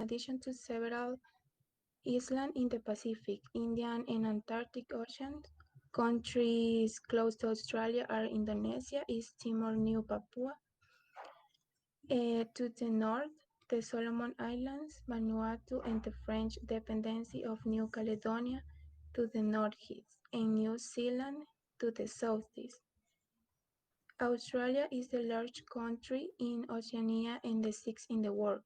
addition to several islands in the Pacific, Indian and Antarctic Oceans, countries close to Australia are Indonesia, East Timor, New Papua. To the north, the Solomon Islands, Vanuatu, and the French dependency of New Caledonia to the northeast, and New Zealand to the southeast. Australia is the largest country in Oceania and the sixth in the world.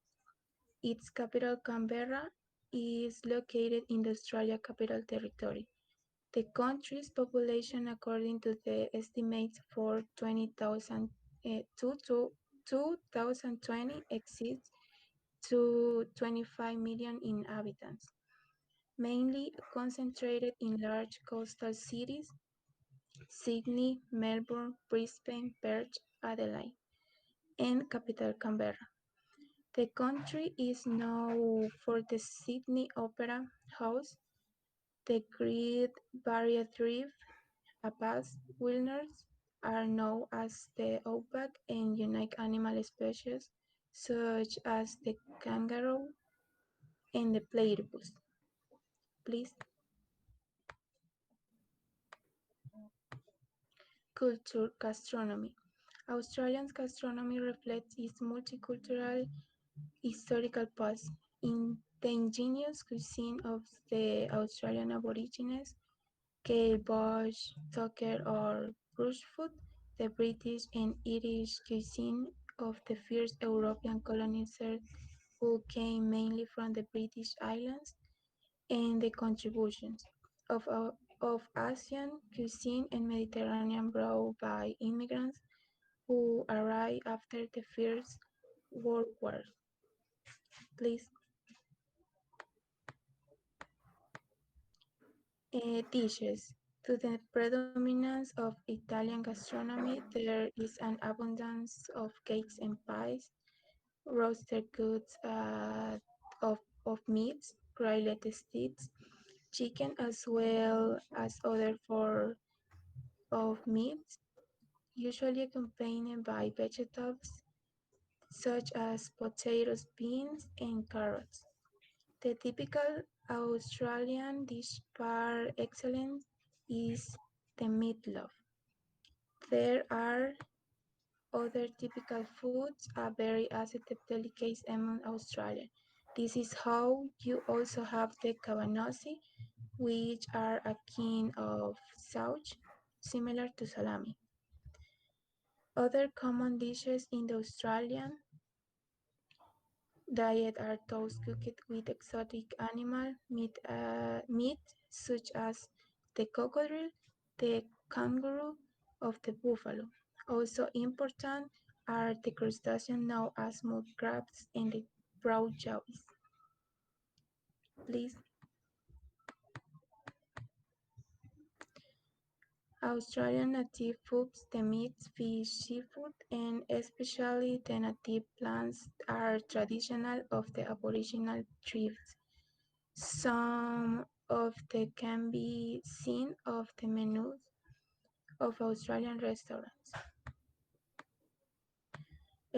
Its capital, Canberra, is located in the Australia Capital Territory. The country's population, according to the estimates for 2020, exceeds to 25 million inhabitants, mainly concentrated in large coastal cities: Sydney, Melbourne, Brisbane, Perth, Adelaide, and capital Canberra. The country is known for the Sydney Opera House, the Great Barrier Reef, a vast wilderness are known as the outback, and unique animal species such as the kangaroo and the platypus. Please. Culture gastronomy. Australian gastronomy reflects its multicultural historical past. In the indigenous cuisine of the Australian Aborigines, kale, bush, tucker, or bushfood, the British and Irish cuisine of the first European colonizers who came mainly from the British Islands, and the contributions of Asian cuisine and Mediterranean brought by immigrants who arrived after the First World War. Please. Dishes. To the predominance of Italian gastronomy, there is an abundance of cakes and pies, roasted goods of meats, grilled steaks, chicken, as well as other forms of meat, usually accompanied by vegetables such as potatoes, beans, and carrots. The typical Australian dish par excellence is the meatloaf. There are other typical foods, a very accepted delicacy among Australians. This is how you also have the cabanossi, which are a kind of sausage similar to salami. Other common dishes in the Australian diet are those cooked with exotic animal meat such as the crocodile, the kangaroo, of the buffalo. Also important are the crustaceans known as mud crabs and the brown jaws. Please. Australian native foods, the meats, fish, seafood, and especially the native plants are traditional of the Aboriginal tribes. Some of them can be seen of the menus of Australian restaurants.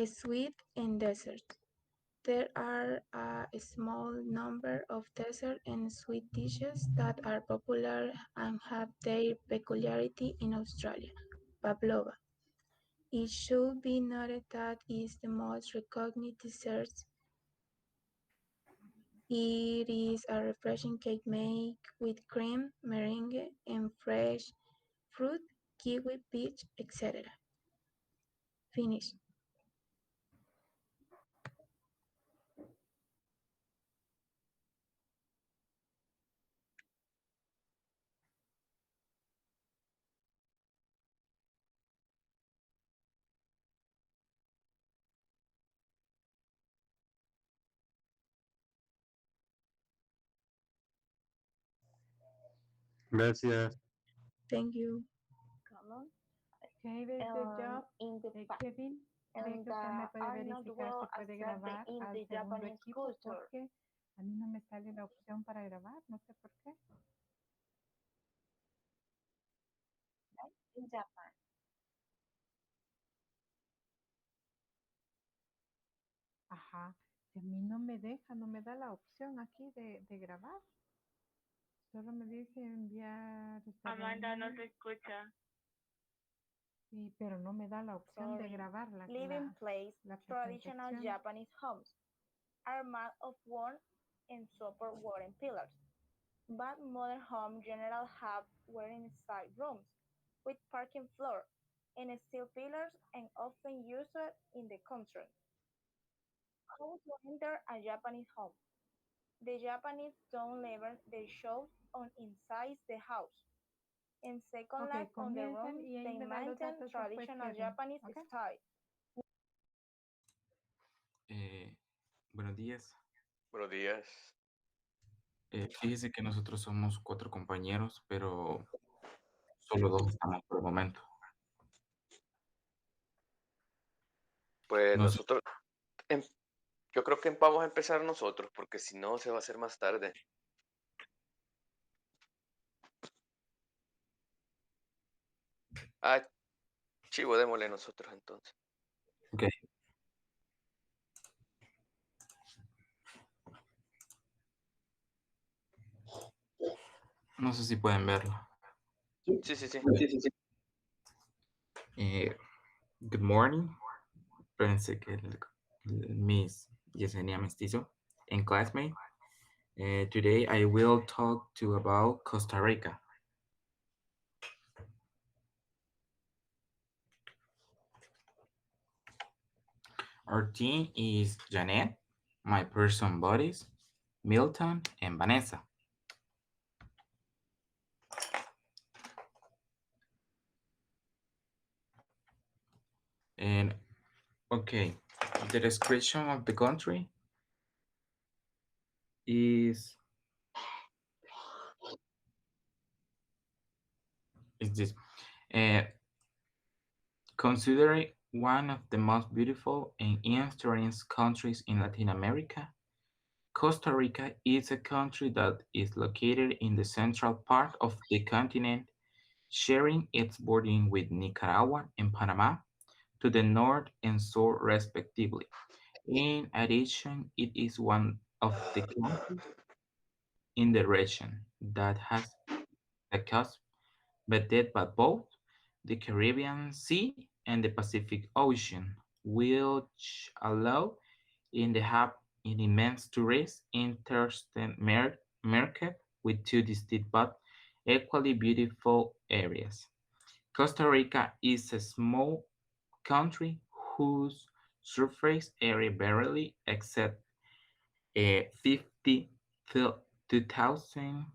Sweet and desserts. There are a small number of dessert and sweet dishes that are popular and have their peculiarity in Australia. Pavlova. It should be noted that it is the most recognized dessert. It is a refreshing cake made with cream, meringue, and fresh fruit, kiwi, peach, etc. Finish. Gracias. Thank you. common Okay, very good job, in the past Kevin. Creo and que usted me puede are not verificar well si puede accepted grabar in al the segundo Japanese equipo culture, porque a mí no me sale la opción para grabar, no sé por qué. right? In Japan. Ajá, a mí no me deja, no me da la opción aquí de grabar. Solo me dice enviar esta Amanda, no reunión, se escucha. pero no me da la opción de Sorry. grabar Living place, la traditional presentación. Japanese homes are made of wood and support wooden pillars. But modern homes generally have wooden side rooms with parking floor and steel pillars and often used in the country. How to enter a Japanese home? The Japanese don't leave their shoes on inside the house. And second Ok, last on the comienzan room, y ahí they me da los maintain datos después traditional que ven. Japanese Ok. style. Eh, buenos días. Buenos días. Fíjese que nosotros somos 4 compañeros, pero solo 2 estamos por el momento. Pues No sé, nosotros, em- yo creo que vamos a empezar nosotros, porque si no se va a hacer más tarde. Ah, chivo, démosle nosotros entonces. ok. No sé si pueden verlo. Sí, sí, sí. Good morning. Pensé que el Miss Yesenia Mestizo and classmate. Today I will talk to about Costa Rica. Our team is Janet, my person buddies, Milton, and Vanessa. And okay, the description of the country is this. Uh, Considered one of the most beautiful and interesting countries in Latin America, Costa Rica is a country that is located in the central part of the continent, sharing its border with Nicaragua and Panama to the north and south respectively. In addition, it is one of the countries in the region that has the coast between both the Caribbean Sea and the Pacific Ocean, which allow in the have an immense tourist interested market with two distinct but equally beautiful areas. Costa Rica is a small country whose surface area barely exceeds 52,000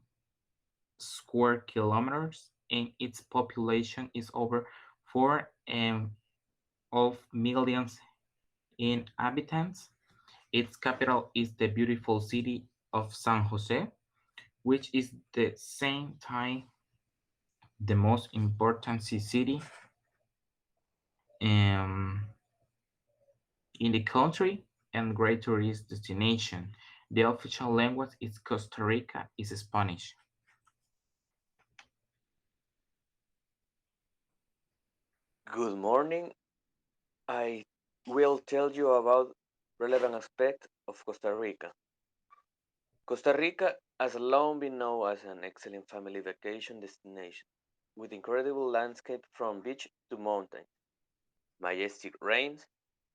square kilometers, and its population is over 4 millions inhabitants. Its capital is the beautiful city of San Jose, which is the same time the most important city um, in the country and great tourist destination. The official language in Costa Rica is Spanish. Good morning. I will tell you about relevant aspects of Costa Rica. Costa Rica has long been known as an excellent family vacation destination, with incredible landscape from beach to mountain, majestic rains,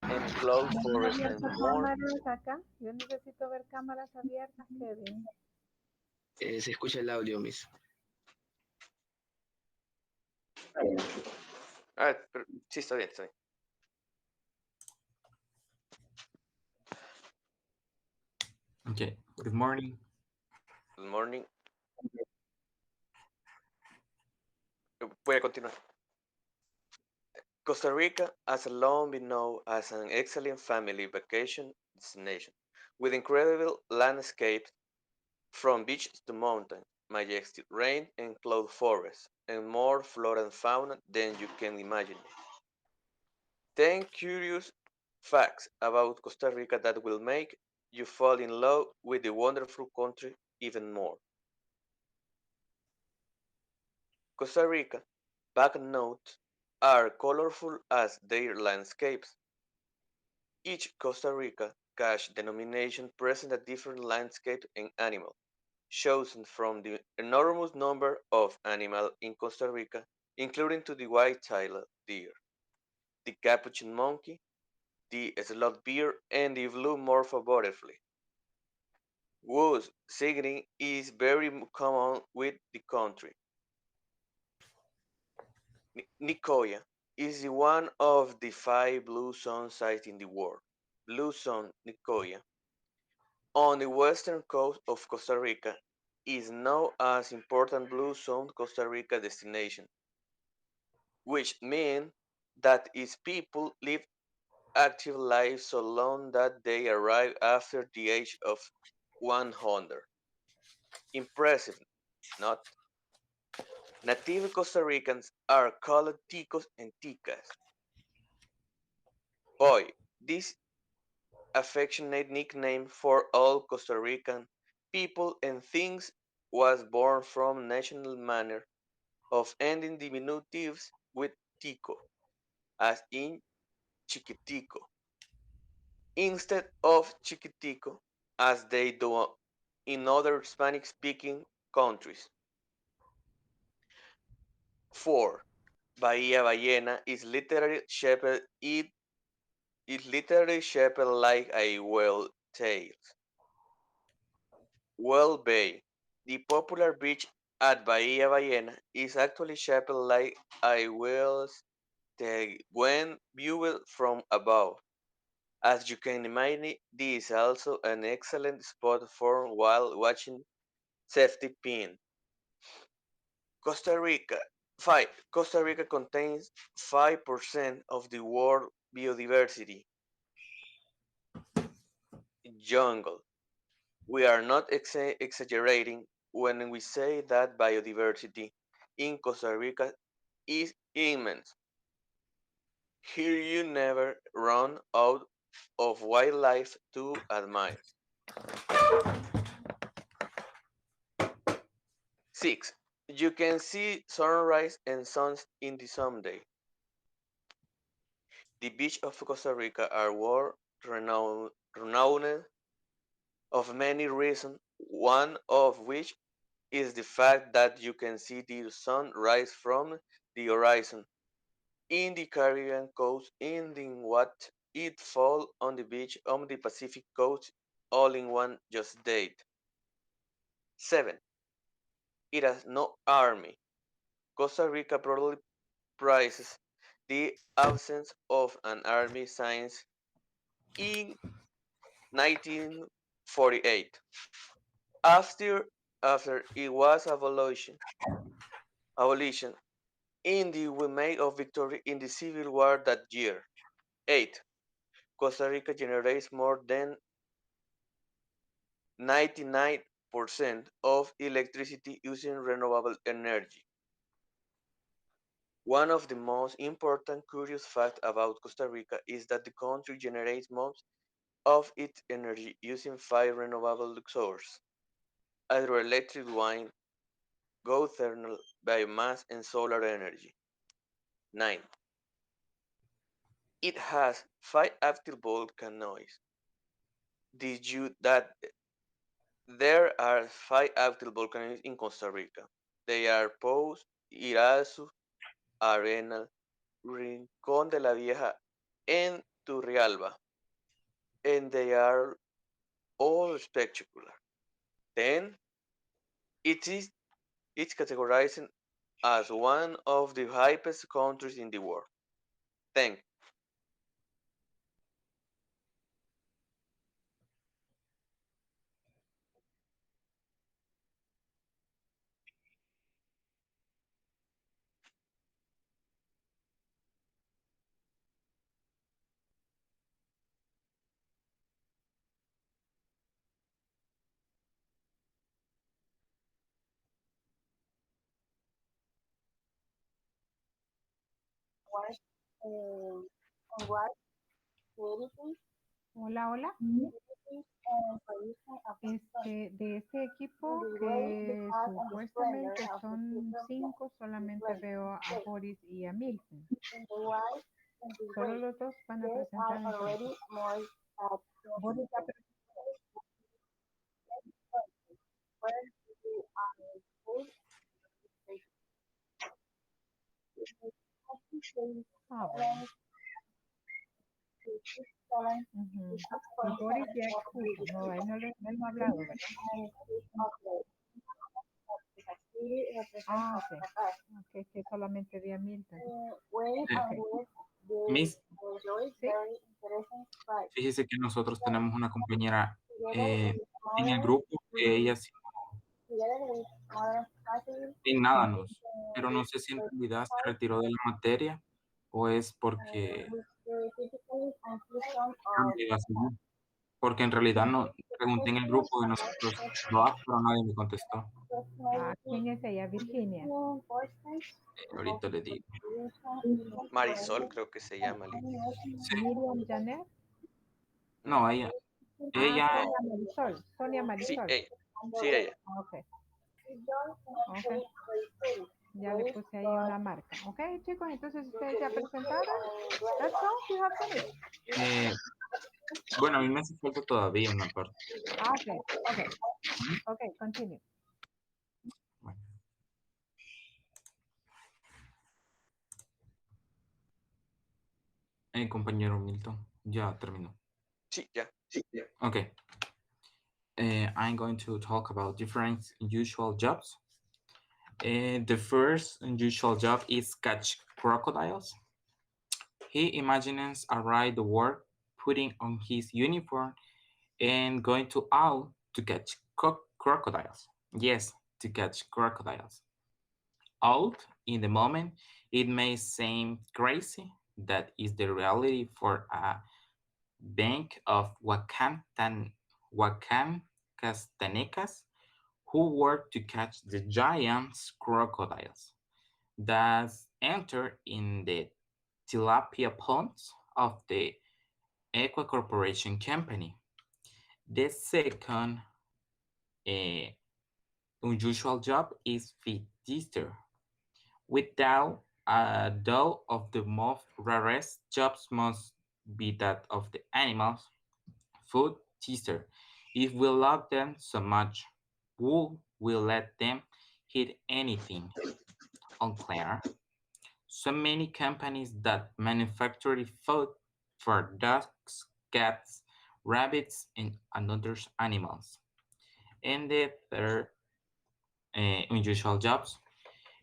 enclosed No han forests and abierto more. cámaras acá. Yo necesito ver cámaras abiertas, Kevin. Se escucha el audio, Miss. Ah, pero, sí, está bien, está bien. Okay, good morning. Good morning. Voy a continuar. Costa Rica has long been known as an excellent family vacation destination, with incredible landscapes from beaches to mountains, majestic rain and cloud forests, and more flora and fauna than you can imagine. 10 curious facts about Costa Rica that will make you fall in love with the wonderful country even more. Costa Rica banknotes are colorful as their landscapes. Each Costa Rica cash denomination present a different landscape and animal, chosen from the enormous number of animals in Costa Rica, including to the white-tailed deer, the capuchin monkey, the slot bear, and the blue morpho butterfly. Whose signing is very common with the country. Nicoya is one of the five blue sun sites in the world. Blue Sun Nicoya, on the western coast of Costa Rica, is now as important Blue Zone Costa Rica destination, which means that its people live active lives so long that they arrive after the age of 100. Impressive, not? Native Costa Ricans are called ticos and ticas. Boy, this affectionate nickname for all Costa Rican people and things was born from national manner of ending diminutives with tico, as in chiquitico, instead of chiquitico, as they do in other Spanish-speaking countries. 4. Bahía Ballena is literally shaped like a whale tail. Whale Bay, the popular beach at Bahía Ballena, is actually shaped like a whale's tail when viewed from above. As you can imagine, this is also an excellent spot for while watching safety pin. Costa Rica 5. Costa Rica contains 5% of the world biodiversity jungle. We are not exaggerating when we say that biodiversity in Costa Rica is immense. Here you never run out of wildlife to admire. 6. You can see sunrise and suns in the someday. The beaches of Costa Rica are world renowned of many reasons, one of which is the fact that you can see the sun rise from the horizon in the Caribbean coast and in what it fall on the beach on the Pacific coast all in one just date. 7. It has no army. Costa Rica proudly prizes the absence of an army since in 1948. After after it was abolition in the May of victory in the Civil War that year. 8. Costa Rica generates more than 99% of electricity using renewable energy. One of the most important curious facts about Costa Rica is that the country generates most of its energy using five renewable sources: hydroelectric, wind, geothermal, biomass, and solar energy. 9. It has five active volcanoes. Did you that there are five active volcanoes in Costa Rica? They are Pous, Irazu, Arenal, Rincón de la Vieja, and Turrialba, and they are all spectacular. 10. It is it's categorized as one of the highest countries in the world. 10. What, on what creativity, Hola, hola. creativity and producing a person De este in equipo the way the que art and the splendor supuestamente of the son different cinco, solamente places. veo a Wait, Boris y a Milton. in the way, in this Solo way, los dos van a there are presentar already entonces. more Boris ya ah, bueno. Ujú. Y Boris ya expuso, no, él no ha hablado, ¿verdad? Ah, ok. Ok, que solamente di a Milton. Eh, Ok. Miss, ¿Sí? fíjese que nosotros tenemos una compañera en el grupo que ella sí, sin nada nos, pero no sé si en realidad se retiró de la materia o es porque ya no iba a seguir. Porque en realidad no pregunté en el grupo de nosotros dos, pero nadie me contestó. Ah, ¿quién es ella? Virginia. Ahorita le digo. Marisol creo que se llama, Lidia. Sí, Miriam Janet. no, Ah, ella, Sonia Marisol. Sonia Sí, Marisol. ella. Sí, ella. Ok, ok. Ya le puse ahí una marca. Ok, chicos, entonces ustedes ya presentaron. That's all, you have finished. eh, bueno, a mí me hace falta todavía una parte. Ah, ok, ok, Ujú. ok, continue. Bueno, compañero Milton, ya terminó. Sí, ya. Okay, I'm going to talk about different unusual jobs. The first unusual job is catch crocodiles. He imagines a ride the work, putting on his uniform and going to out to catch crocodiles. Yes, to catch crocodiles. Out in the moment, it may seem crazy. That is the reality for a bank of Wakan Castanecas who work to catch the giant crocodiles that enter in the tilapia ponds of the Equa Corporation Company. The second uh, unusual job is feed tester. Without a doubt of the most rarest jobs must be that of the animals food tester. If we love them so much, would we let them eat anything? Unclear. So many companies that manufacture food for dogs, cats, rabbits, and other animals. And the third unusual jobs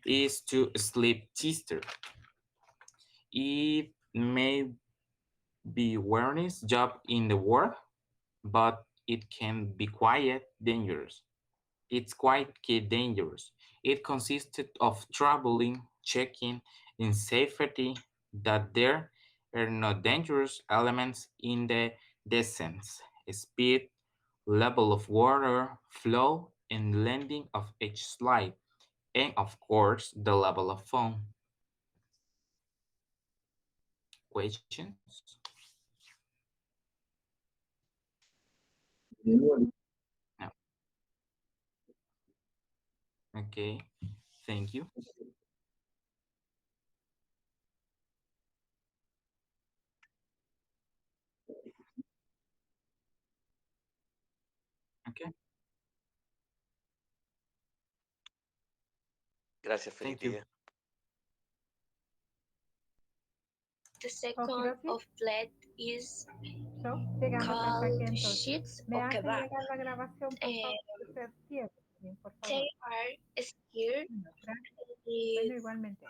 is to sleep tester. It may be weirdest job in the world, but it can be quite dangerous. It's quite dangerous. It consisted of traveling, checking in safety that there are no dangerous elements in the descent, speed, level of water, flow, and landing of each slide, and of course the level of foam. Questions? No. Okay. Thank you. Okay. Gracias, feliz Thank you. día. Okidoki. So, sigamos hasta aquí entonces. ¿Me hace llegar la grabación, por favor? Usted cierre también, por favor. Bueno, gracias. Bueno, igualmente.